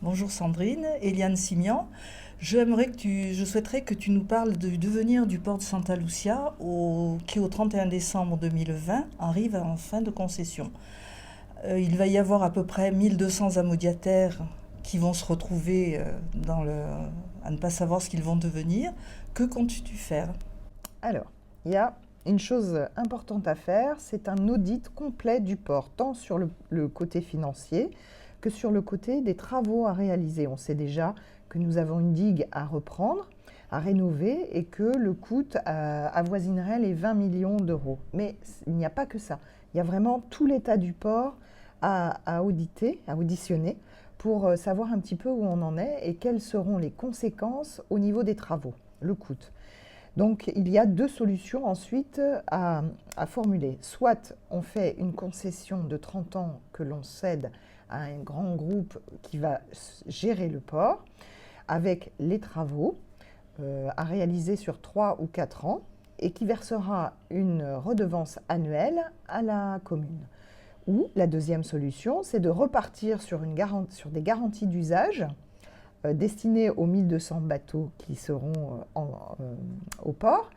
Bonjour Sandrine, Eliane Simian. Je souhaiterais que tu nous parles du devenir du port de Santa Lucia qui au 31 décembre 2020 arrive en fin de concession. Il va y avoir à peu près 1200 amodiataires qui vont se retrouver à ne pas savoir ce qu'ils vont devenir. Que comptes-tu faire? Alors, il y a une chose importante à faire, c'est un audit complet du port, tant sur le côté financier que sur le côté des travaux à réaliser. On sait déjà que nous avons une digue à reprendre, à rénover et que le coût avoisinerait les 20 millions d'euros. Mais il n'y a pas que ça. Il y a vraiment tout l'état du port à auditer, à auditionner pour savoir un petit peu où on en est et quelles seront les conséquences au niveau des travaux, le coût. Donc il y a deux solutions ensuite à formuler. Soit on fait une concession de 30 ans que l'on cède à un grand groupe qui va gérer le port avec les travaux à réaliser sur 3 ou 4 ans et qui versera une redevance annuelle à la commune. Ou la deuxième solution, c'est de repartir sur des garanties d'usage destinées aux 1200 bateaux qui seront au port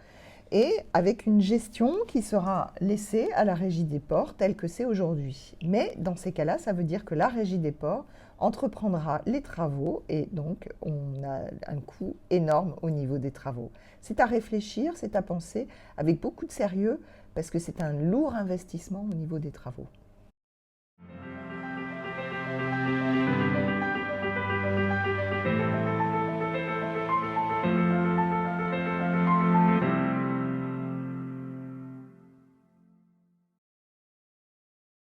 et avec une gestion qui sera laissée à la régie des ports telle que c'est aujourd'hui. Mais dans ces cas-là, ça veut dire que la régie des ports entreprendra les travaux et donc on a un coût énorme au niveau des travaux. C'est à réfléchir, c'est à penser avec beaucoup de sérieux parce que c'est un lourd investissement au niveau des travaux.